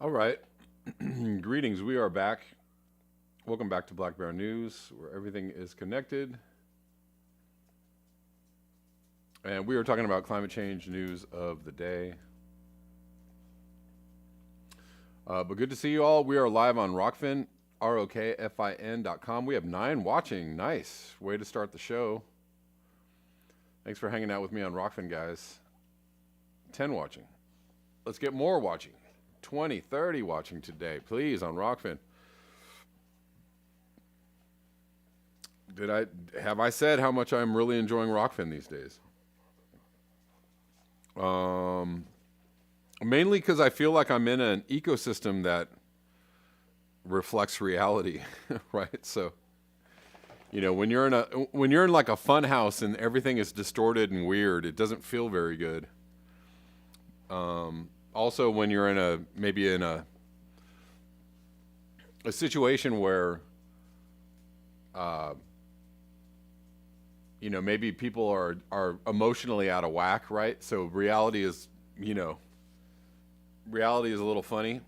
All right. Greetings. We are back. Welcome back to Black Bear News, where everything is connected. And we are talking about climate change news of the day. But good to see you all. We are live on Rockfin, ROKFIN.com. We have 9 watching. Nice. Way to start the show. Thanks for hanging out with me on Rockfin, guys. 10 watching. Let's get more watching. 20, 30 watching today, please, on Rockfin. Have I said how much I'm really enjoying Rockfin these days? Mainly because I feel like I'm in an ecosystem that reflects reality, right? So, when you're in like a fun house and everything is distorted and weird, it doesn't feel very good. Also, when you're maybe in a situation where, maybe people are emotionally out of whack, right? So reality is a little funny.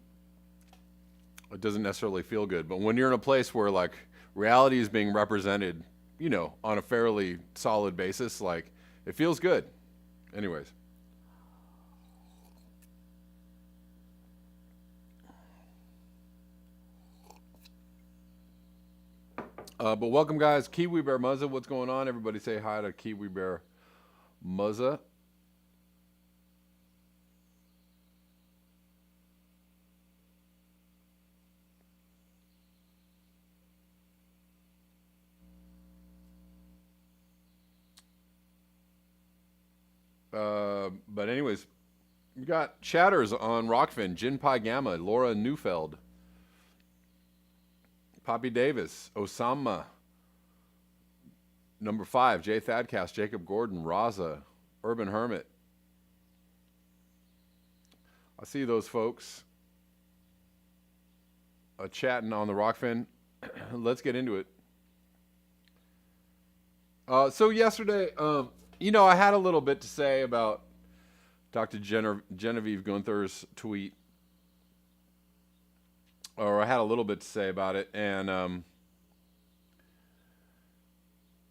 It doesn't necessarily feel good. But when you're in a place where like reality is being represented, on a fairly solid basis, like it feels good. Anyways. But welcome, guys. Kiwi Bear Muzza, what's going on? Everybody say hi to Kiwi Bear Muzza. But anyways, we got chatters on Rockfin. Jin Pi Gamma, Laura Neufeld, Poppy Davis, Osama, number 5, Jay Thadcast, Jacob Gordon, Raza, Urban Hermit. I see those folks chatting on the Rockfin. Let's get into it. So yesterday, I had a little bit to say about Dr. Genevieve Gunther's tweet. Or I had a little bit to say about it, and I'm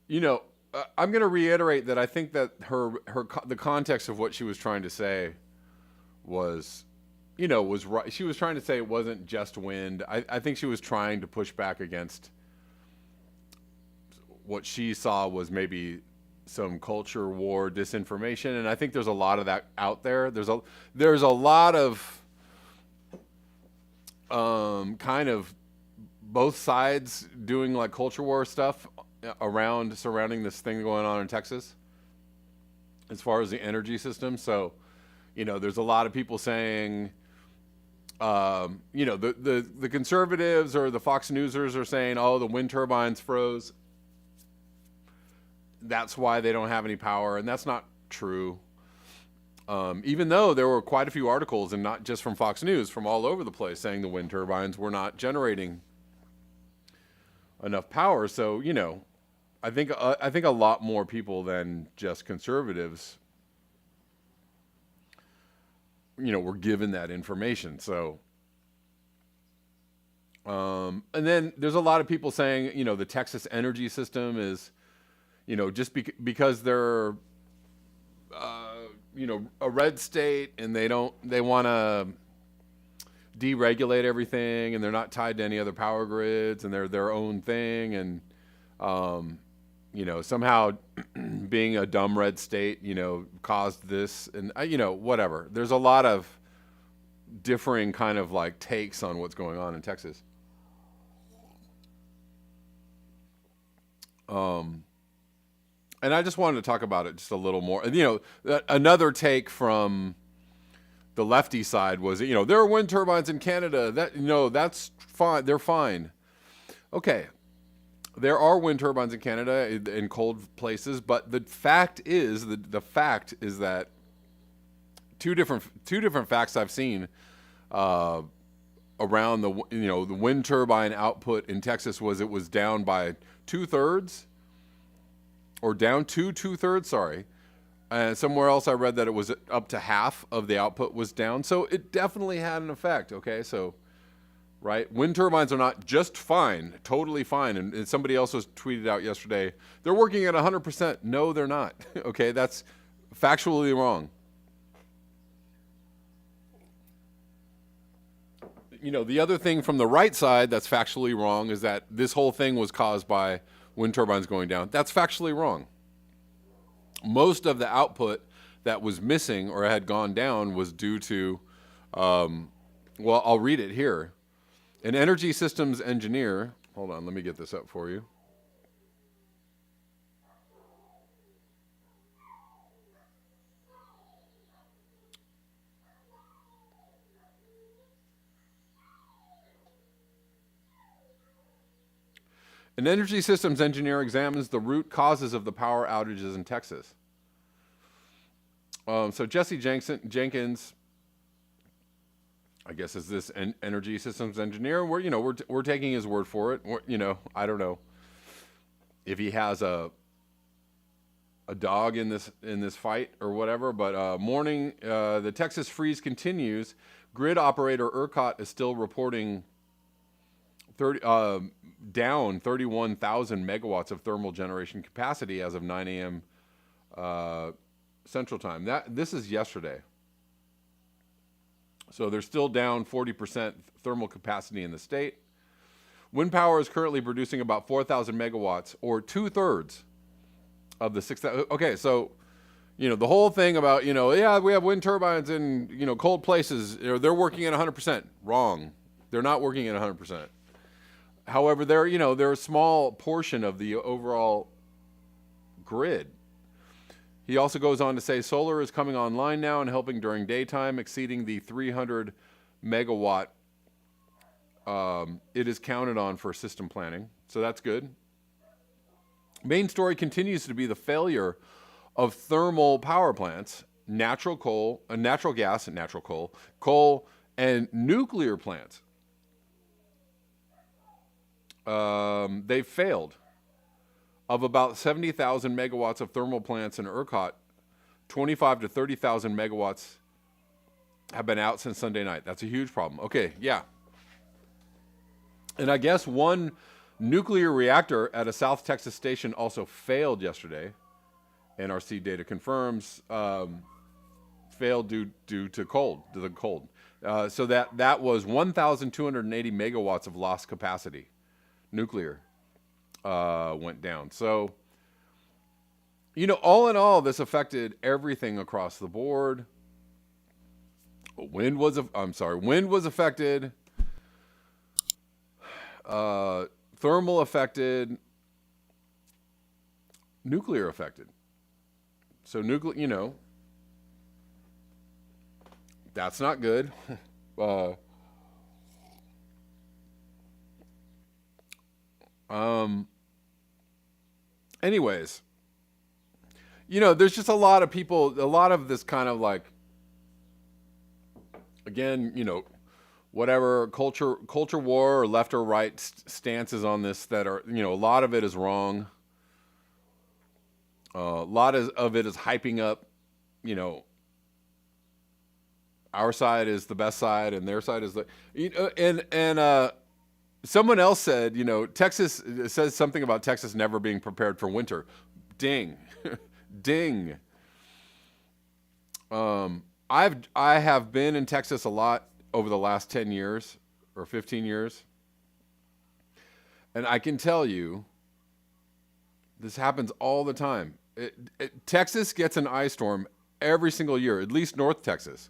going to reiterate that I think that the context of what she was trying to say was right. She was trying to say it wasn't just wind. I think she was trying to push back against what she saw was maybe some culture war disinformation, and I think there's a lot of that out there. There's a lot of kind of both sides doing like culture war stuff surrounding this thing going on in Texas as far as the energy system. So, there's a lot of people saying, the conservatives or the Fox Newsers are saying, oh, the wind turbines froze. That's why they don't have any power. And that's not true. Even though there were quite a few articles, and not just from Fox News, from all over the place, saying the wind turbines were not generating enough power. So, I think a lot more people than just conservatives, were given that information. So, and then there's a lot of people saying, the Texas energy system is, just because they're a red state and they want to deregulate everything, and they're not tied to any other power grids, and they're their own thing, and somehow being a dumb red state caused this, and whatever. There's a lot of differing kind of like takes on what's going on in Texas. And I just wanted to talk about it just a little more. Another take from the lefty side was, there are wind turbines in Canada. That's fine. They're fine. Okay, there are wind turbines in Canada in cold places, but the fact is that two different facts I've seen around the wind turbine output in Texas was it was down by 2/3. Or down to 2/3, sorry, Somewhere else I read that it was up to half of the output was down. So it definitely had an effect. Okay, so right, wind turbines are not just fine, totally fine. And somebody else was tweeted out yesterday, they're working at 100%. No, they're not. Okay, that's factually wrong. The other thing from the right side that's factually wrong is that this whole thing was caused by wind turbines going down. That's factually wrong. Most of the output that was missing or had gone down was due to, well, I'll read it here. An energy systems engineer, hold on, let me get this up for you. An energy systems engineer examines the root causes of the power outages in Texas. So Jesse Jenkins, I guess, is this an energy systems engineer? We're taking his word for it. I don't know if he has a dog in this fight or whatever. But the Texas freeze continues. Grid operator ERCOT is still reporting down 31,000 megawatts of thermal generation capacity as of 9 a.m. Central Time. This is yesterday. So they're still down 40% thermal capacity in the state. Wind power is currently producing about 4,000 megawatts, or 2/3 of the 6,000. Okay, so the whole thing about yeah, we have wind turbines in cold places. They're working at 100%. Wrong. They're not working at 100%. However, they're a small portion of the overall grid. He also goes on to say solar is coming online now and helping during daytime, exceeding the 300 megawatt it is counted on for system planning. So that's good. Main story continues to be the failure of thermal power plants, coal, and nuclear plants. They've failed. Of about 70,000 megawatts of thermal plants in ERCOT, 25 to 30,000 megawatts have been out since Sunday night. That's a huge problem. Okay, yeah. And I guess one nuclear reactor at a South Texas station also failed yesterday. NRC data confirms failed due to the cold. So that was 1,280 megawatts of lost capacity. Nuclear went down. So, all in all, this affected everything across the board. Wind was affected. Thermal affected. Nuclear affected. So that's not good. Anyways, there's just a lot of people, a lot of this kind of like, again, whatever culture war or left or right stances on this that are, a lot of it is wrong. A lot of it is hyping up, our side is the best side and their side is and someone else said, Texas says something about Texas never being prepared for winter. Ding. Ding. I have been in Texas a lot over the last 10 years or 15 years. And I can tell you, this happens all the time. Texas gets an ice storm every single year, at least North Texas.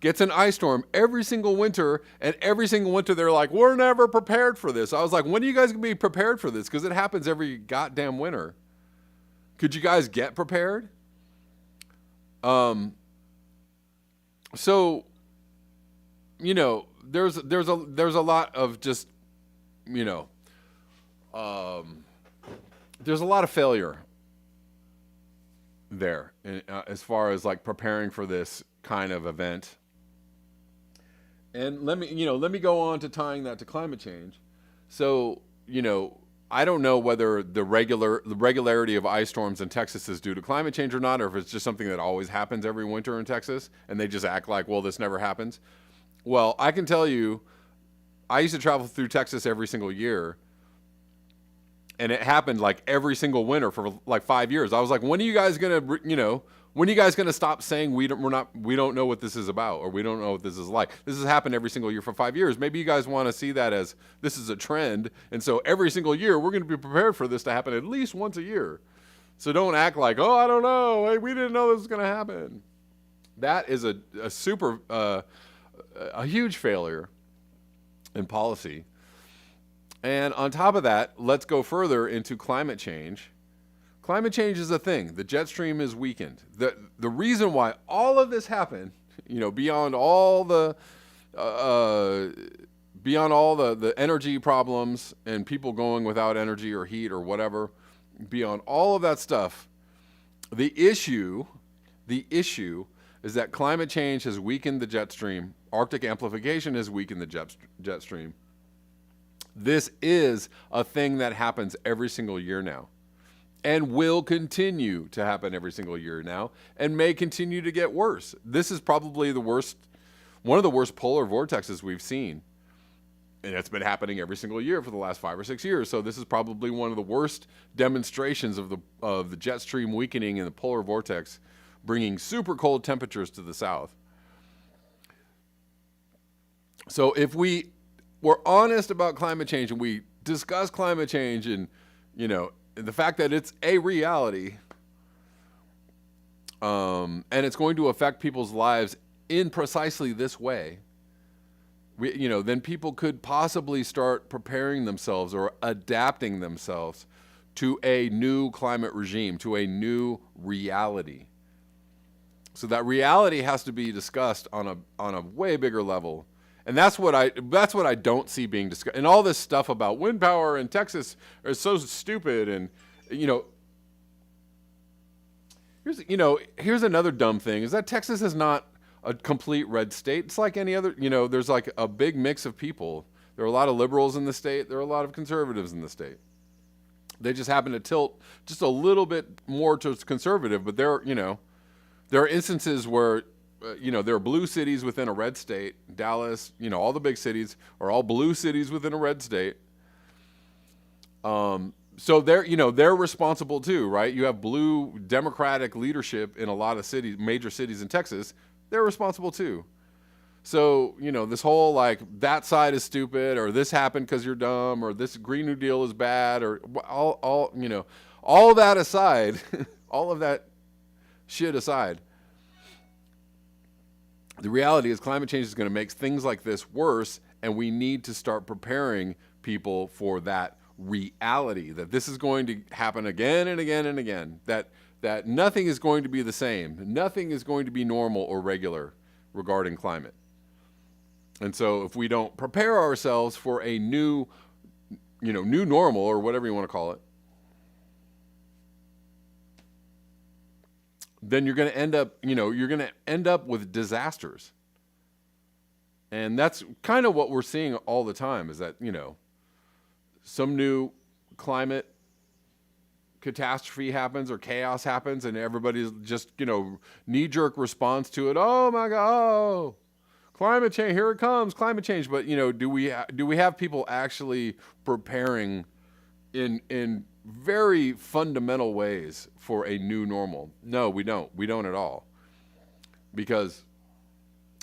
Gets an ice storm every single winter, and every single winter they're like, we're never prepared for this. I was like, when are you guys going to be prepared for this? Because it happens every goddamn winter. Could you guys get prepared? So, there's a lot of just, there's a lot of failure there as far as like preparing for this kind of event. And let me go on to tying that to climate change. So, I don't know whether the regularity of ice storms in Texas is due to climate change or not, or if it's just something that always happens every winter in Texas, and they just act like, well, this never happens. Well, I can tell you, I used to travel through Texas every single year, and it happened like every single winter for like 5 years. I was like, when are you guys gonna, when are you guys gonna stop saying we don't know what this is about, or we don't know what this is like? This has happened every single year for 5 years. Maybe you guys want to see that as this is a trend, and so every single year we're going to be prepared for this to happen at least once a year. So don't act like, oh, I don't know, hey, we didn't know this was going to happen. That is a huge failure in policy. And on top of that, let's go further into climate change. Climate change is a thing. The jet stream is weakened. The reason why all of this happened, beyond all the energy problems and people going without energy or heat or whatever, beyond all of that stuff, the issue is that climate change has weakened the jet stream. Arctic amplification has weakened the jet stream. This is a thing that happens every single year now, and will continue to happen every single year now, and may continue to get worse. This is probably one of the worst polar vortexes we've seen, and it's been happening every single year for the last 5 or 6 years. So this is probably one of the worst demonstrations of the jet stream weakening and the polar vortex bringing super cold temperatures to the south. So if we're honest about climate change, and we discuss climate change, and the fact that it's a reality, and it's going to affect people's lives in precisely this way, then people could possibly start preparing themselves or adapting themselves to a new climate regime, to a new reality. So that reality has to be discussed on a way bigger level. And that's what I don't see being discussed. And all this stuff about wind power in Texas is so stupid. And here's another dumb thing, is that Texas is not a complete red state. It's like any other. There's like a big mix of people. There are a lot of liberals in the state. There are a lot of conservatives in the state. They just happen to tilt just a little bit more towards conservative. But there are instances where. There are blue cities within a red state. Dallas, all the big cities are all blue cities within a red state. So they're responsible too, right? You have blue Democratic leadership in a lot of cities, major cities in Texas. They're responsible too. So, this whole like that side is stupid, or this happened because you're dumb, or this Green New Deal is bad, or all that aside, all of that shit aside, the reality is climate change is going to make things like this worse, and we need to start preparing people for that reality, that this is going to happen again and again and again, that nothing is going to be the same. Nothing is going to be normal or regular regarding climate. And so if we don't prepare ourselves for a new normal, or whatever you want to call it, then you're going to end up with disasters. And that's kind of what we're seeing all the time, is that, some new climate catastrophe happens or chaos happens, and everybody's just, knee-jerk response to it. Oh my God, oh, climate change, here it comes, climate change. But, do we have people actually preparing in very fundamental ways for a new normal? No, we don't. We don't at all. Because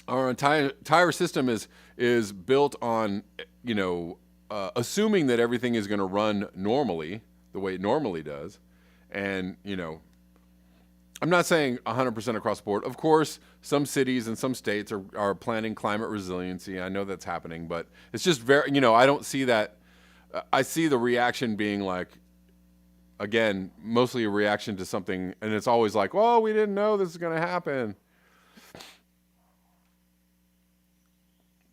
our entire system is built on, assuming that everything is going to run normally, the way it normally does. And, I'm not saying 100% across the board. Of course, some cities and some states are planning climate resiliency. I know that's happening, but it's just very, I don't see that. I see the reaction being like, again, mostly a reaction to something, and it's always like, oh, we didn't know this is going to happen.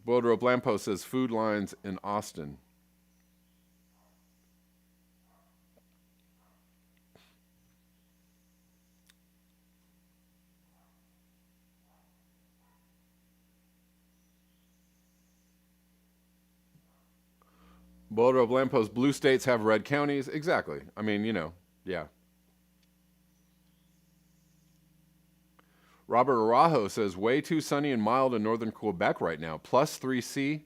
Boiled Rope Lamppost says food lines in Austin. Boulder of Lamppost, blue states have red counties. Exactly. I mean, yeah. Robert Arajo says, way too sunny and mild in northern Quebec right now. Plus 3C.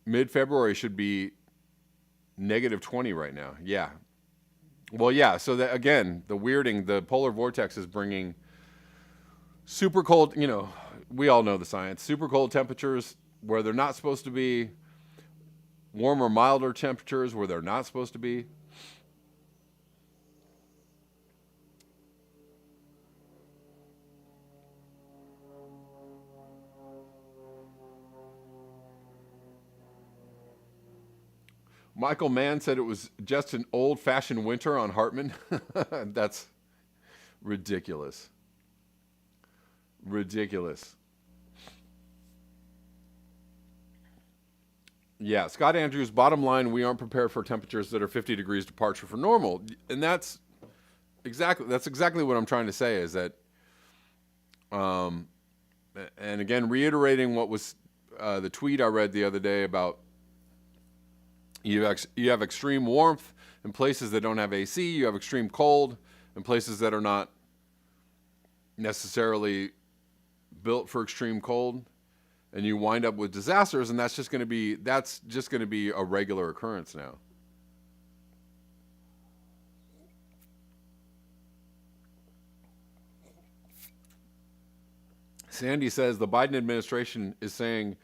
Mid-February should be negative 20 right now. Yeah. Well, yeah. So that, again, the polar vortex is bringing super cold, we all know the science. Super cold temperatures where they're not supposed to be. Warmer, milder temperatures where they're not supposed to be. Michael Mann said it was just an old-fashioned winter on Hartman. That's ridiculous. Ridiculous. Yeah, Scott Andrews, bottom line, we aren't prepared for temperatures that are 50 degrees departure from normal. And that's exactly what I'm trying to say is that, and again, reiterating what was the tweet I read the other day about you have extreme warmth in places that don't have AC, you have extreme cold in places that are not necessarily built for extreme cold. And you wind up with disasters, and that's just going to be a regular occurrence now. Sandy says the Biden administration is saying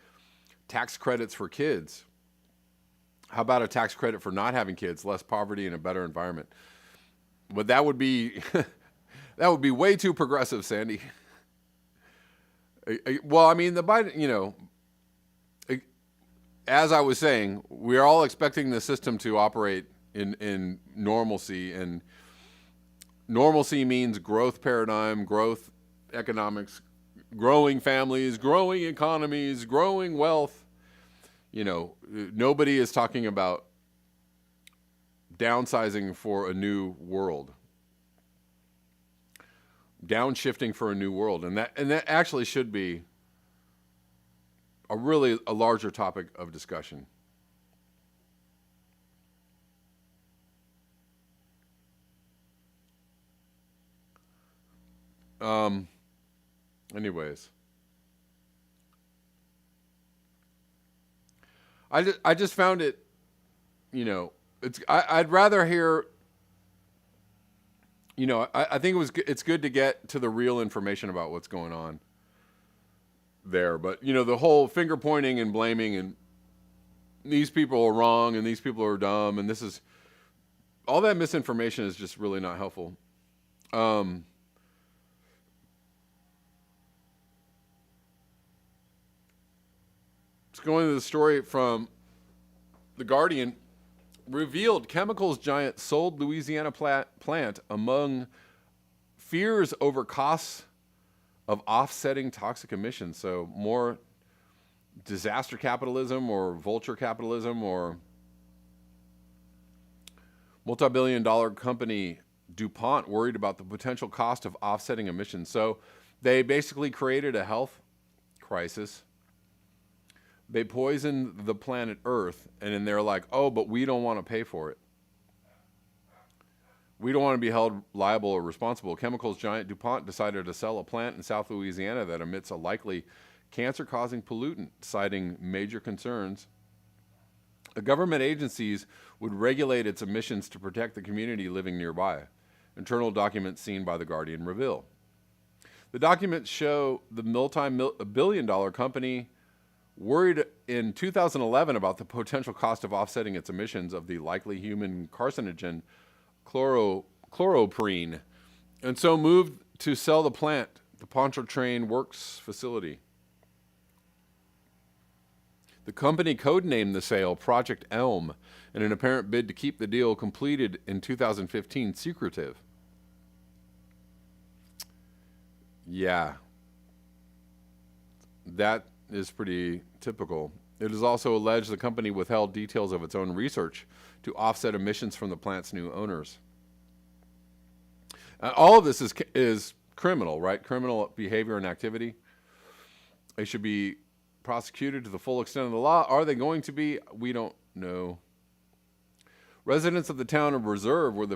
tax credits for kids. How about a tax credit for not having kids, less poverty and a better environment? But that would be way too progressive, Sandy. Well, I mean, the Biden, as I was saying, we are all expecting the system to operate in normalcy, and normalcy means growth paradigm, growth economics, growing families, growing economies, growing wealth. Nobody is talking about downsizing for a new world. Downshifting for a new world, and that actually should be a larger topic of discussion. Anyways, I just found it, I'd rather hear. I think it's good to get to the real information about what's going on there. But, the whole finger pointing and blaming and these people are wrong and these people are dumb and all that misinformation is just really not helpful. It's going to the story from The Guardian. Revealed chemicals giant sold Louisiana plant among fears over costs of offsetting toxic emissions. So more disaster capitalism or vulture capitalism, or multi-billion-dollar company DuPont worried about the potential cost of offsetting emissions. So they basically created a health crisis. They poisoned the planet Earth, and then they're like, oh, but we don't want to pay for it. We don't want to be held liable or responsible. Chemicals giant DuPont decided to sell a plant in South Louisiana that emits a likely cancer-causing pollutant, citing major concerns. The government agencies would regulate its emissions to protect the community living nearby. Internal documents seen by The Guardian reveal. The documents show the multi-billion-dollar company worried in 2011 about the potential cost of offsetting its emissions of the likely human carcinogen chloroprene, and so moved to sell the plant, the Pontchartrain Works facility. The company codenamed the sale Project Elm in an apparent bid to keep the deal completed in 2015 secretive. Yeah. That is pretty typical. It is also alleged the company withheld details of its own research to offset emissions from the plant's new owners. All of this is criminal, right? Criminal behavior and activity. They should be prosecuted to the full extent of the law. Are they going to be? We don't know. Residents of the town of Reserve, where the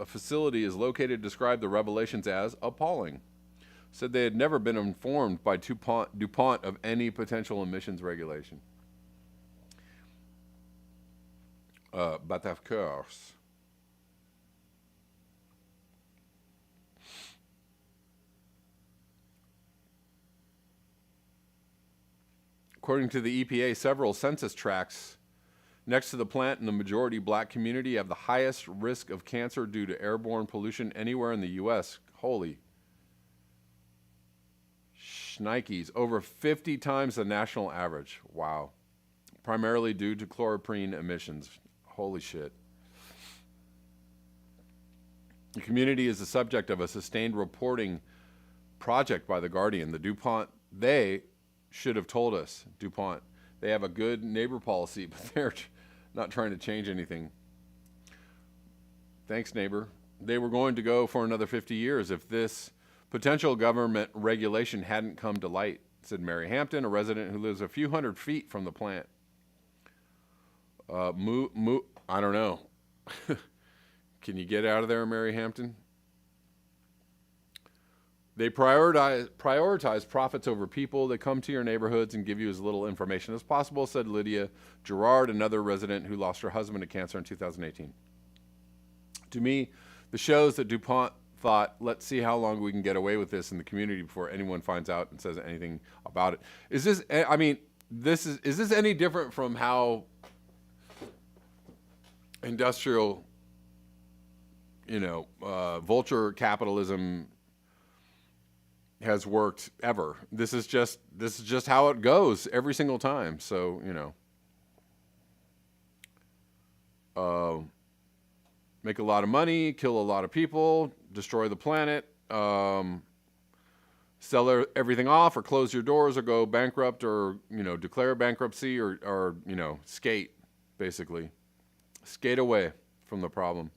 facility is located, described the revelations as appalling. Said they had never been informed by DuPont of any potential emissions regulation. But of course. According to the EPA, several census tracts next to the plant in the majority black community have the highest risk of cancer due to airborne pollution anywhere in the U.S. Holy shnikes, over 50 times the national average. Wow. Primarily due to chloroprene emissions. Holy shit. The community is the subject of a sustained reporting project by The Guardian. The DuPont, they should have told us, DuPont. They have a good neighbor policy, but they're not trying to change anything. Thanks, neighbor. They were going to go for another 50 years if this potential government regulation hadn't come to light, said Mary Hampton, a resident who lives a few hundred feet from the plant. I don't know. Can you get out of there, Mary Hampton? They prioritize profits over people. They come to your neighborhoods and give you as little information as possible, said Lydia Gerard, another resident who lost her husband to cancer in 2018. To me, this shows that DuPont thought, let's see how long we can get away with this in the community before anyone finds out and says anything about it. Is this any different from how industrial, vulture capitalism has worked ever? This is just how it goes every single time. So, make a lot of money, kill a lot of people, destroy the planet, sell everything off, or close your doors, or go bankrupt, or declare bankruptcy, or skate, basically, skate away from the problem.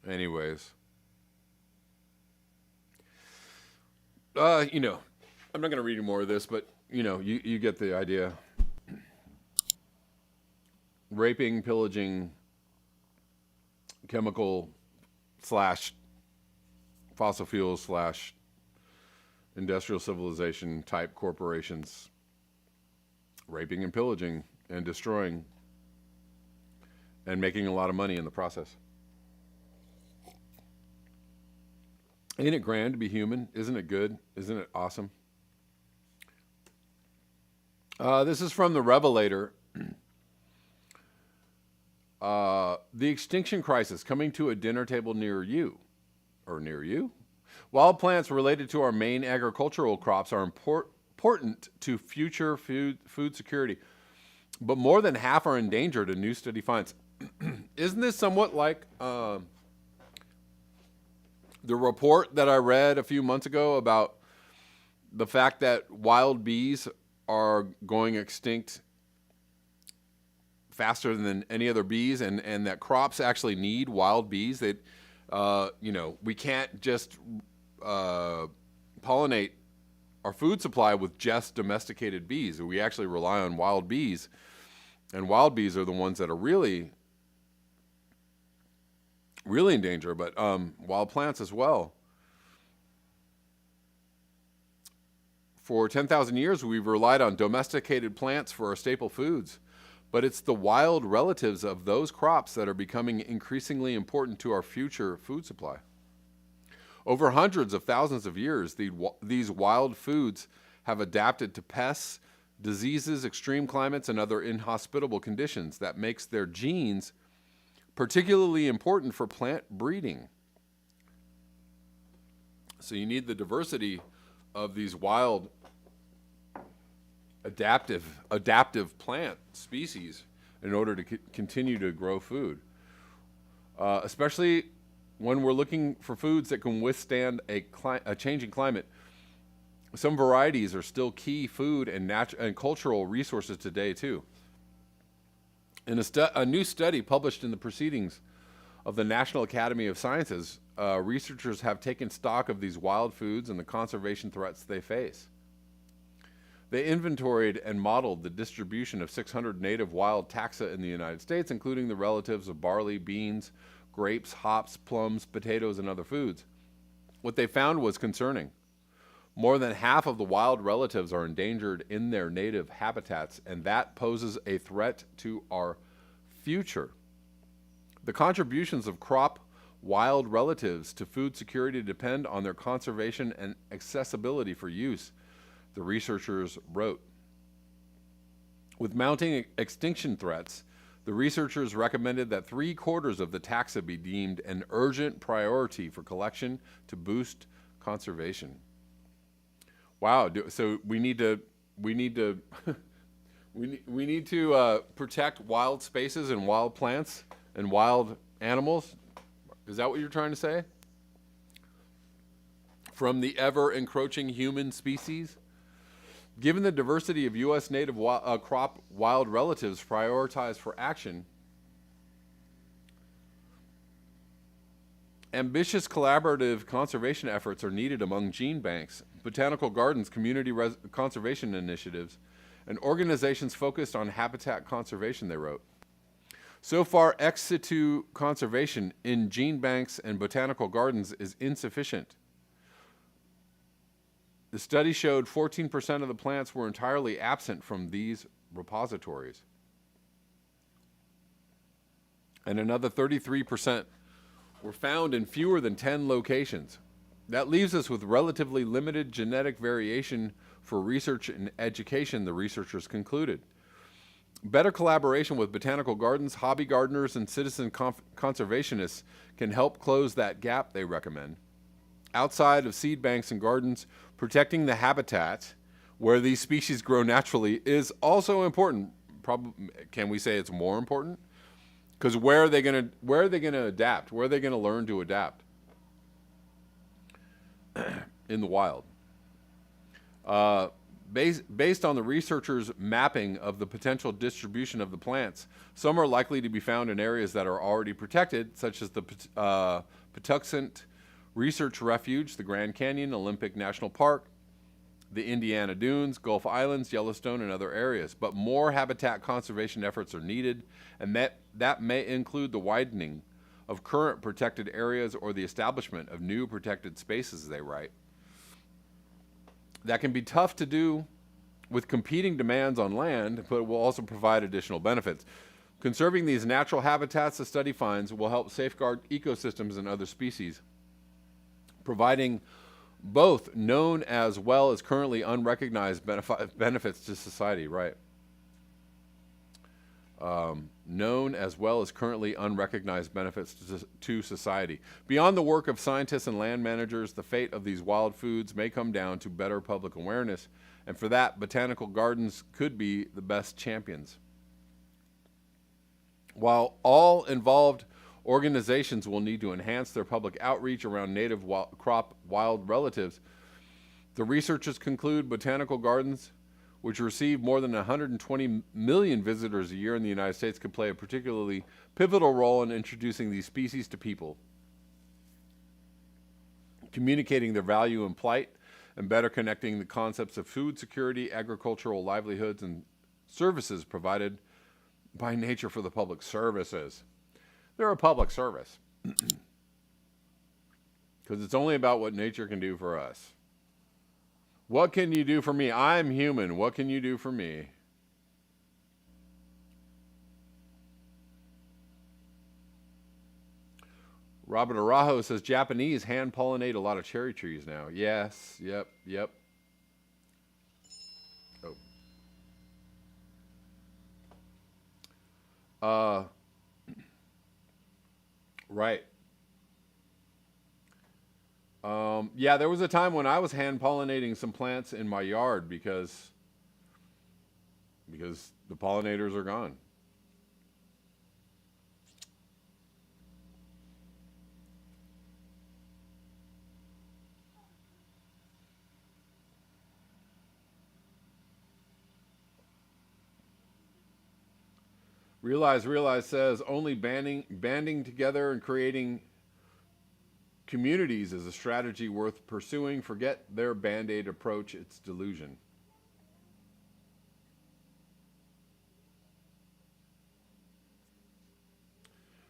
Anyways, I'm not going to read you more of this, but you get the idea. Raping, pillaging, chemical / fossil fuels / industrial civilization type corporations, raping and pillaging and destroying and making a lot of money in the process. Ain't it grand to be human? Isn't it good? Isn't it awesome? This is from the Revelator. The extinction crisis coming to a dinner table near you. Or near you? Wild plants related to our main agricultural crops are important to future food security, but more than half are endangered, a new study finds. Isn't this somewhat like the report that I read a few months ago about the fact that wild bees are going extinct faster than any other bees, and that crops actually need wild bees? That we can't just pollinate our food supply with just domesticated bees. We actually rely on wild bees, and wild bees are the ones that are really in danger, but wild plants as well. For 10,000 years, we've relied on domesticated plants for our staple foods, but it's the wild relatives of those crops that are becoming increasingly important to our future food supply. Over hundreds of thousands of years, these wild foods have adapted to pests, diseases, extreme climates, and other inhospitable conditions that makes their genes particularly important for plant breeding. So you need the diversity of these wild adaptive plant species in order to continue to grow food, especially when we're looking for foods that can withstand a changing climate. Some varieties are still key food and cultural resources today too. In a new study published in the Proceedings of the National Academy of Sciences, researchers have taken stock of these wild foods and the conservation threats they face. They inventoried and modeled the distribution of 600 native wild taxa in the United States, including the relatives of barley, beans, grapes, hops, plums, potatoes, and other foods. What they found was concerning. More than half of the wild relatives are endangered in their native habitats, and that poses a threat to our future. The contributions of crop wild relatives to food security depend on their conservation and accessibility for use, the researchers wrote. With mounting extinction threats, the researchers recommended that 3/4 of the taxa be deemed an urgent priority for collection to boost conservation. Wow! So we need to we need to protect wild spaces and wild plants and wild animals. Is that what you're trying to say? From the ever-encroaching human species? Given the diversity of U.S. native crop wild relatives prioritized for action, ambitious collaborative conservation efforts are needed among gene banks, botanical gardens, community conservation initiatives, and organizations focused on habitat conservation, they wrote. So far, ex situ conservation in gene banks and botanical gardens is insufficient. The study showed 14% of the plants were entirely absent from these repositories. And another 33% were found in fewer than 10 locations. That leaves us with relatively limited genetic variation for research and education, the researchers concluded. Better collaboration with botanical gardens, hobby gardeners, and citizen conservationists can help close that gap, they recommend. Outside of seed banks and gardens, protecting the habitat where these species grow naturally is also important. Can we say it's more important? Because where are they going to adapt? Where are they going to learn to adapt? In the wild. Based on the researchers' mapping of the potential distribution of the plants, some are likely to be found in areas that are already protected, such as the Patuxent Research Refuge, the Grand Canyon, Olympic National Park, the Indiana Dunes, Gulf Islands, Yellowstone, and other areas. But more habitat conservation efforts are needed, and that may include the widening of current protected areas or the establishment of new protected spaces, they write. That can be tough to do with competing demands on land, but it will also provide additional benefits. Conserving these natural habitats, the study finds, will help safeguard ecosystems and other species, providing both known as well as currently unrecognized benefits to society, right? Known as well as currently unrecognized benefits to society. Beyond the work of scientists and land managers, the fate of these wild foods may come down to better public awareness, and for that, botanical gardens could be the best champions. While all involved organizations will need to enhance their public outreach around native crop wild relatives, the researchers conclude botanical gardens, which receive more than 120 million visitors a year in the United States, could play a particularly pivotal role in introducing these species to people, communicating their value and plight, and better connecting the concepts of food security, agricultural livelihoods, and services provided by nature for the public services. They're a public service because it's only about what nature can do for us. What can you do for me? I'm human. What can you do for me? Robert Arajo says Japanese hand pollinate a lot of cherry trees now. Yes. Yep. Oh. Right. Yeah, there was a time when I was hand pollinating some plants in my yard because the pollinators are gone. Realize says only banding together and creating communities is a strategy worth pursuing. Forget their band-aid approach. It's delusion.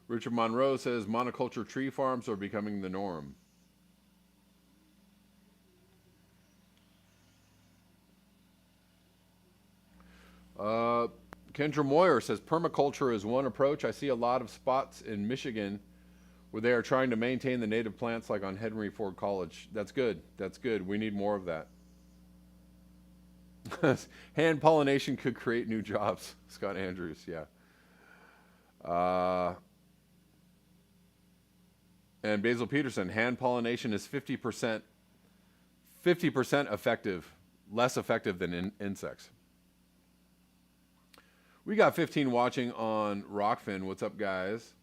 Richard Monroe says monoculture tree farms are becoming the norm. Kendra Moyer says permaculture is one approach. I see a lot of spots in Michigan where they are trying to maintain the native plants like on Henry Ford College. That's good. That's good. We need more of that. Hand pollination could create new jobs. Scott Andrews, yeah. And Basil Peterson, hand pollination is 50% effective, less effective than insects. We got 15 watching on Rockfin. What's up, guys?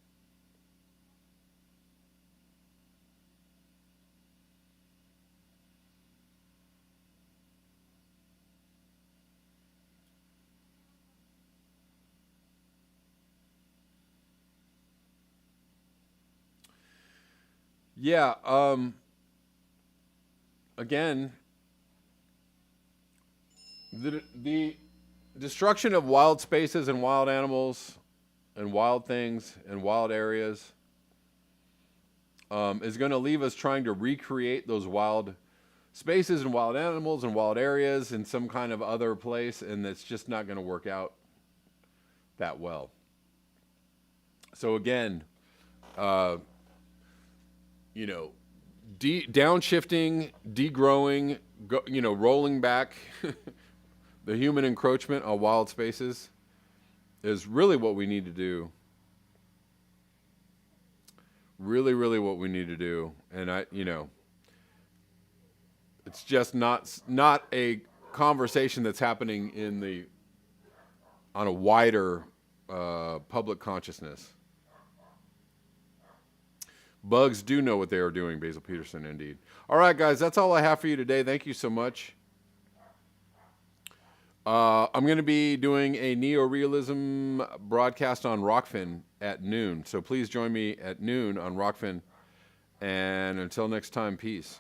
Yeah, again, the destruction of wild spaces and wild animals and wild things and wild areas is going to leave us trying to recreate those wild spaces and wild animals and wild areas in some kind of other place, and it's just not going to work out that well. So again, downshifting, degrowing, rolling back the human encroachment on wild spaces is really what we need to do. Really, really what we need to do. And it's just not a conversation that's happening on a wider public consciousness. Bugs do know what they are doing, Basil Peterson, indeed. All right, guys, that's all I have for you today. Thank you so much. I'm going to be doing a neorealism broadcast on Rockfin at noon. So please join me at noon on Rockfin. And until next time, peace.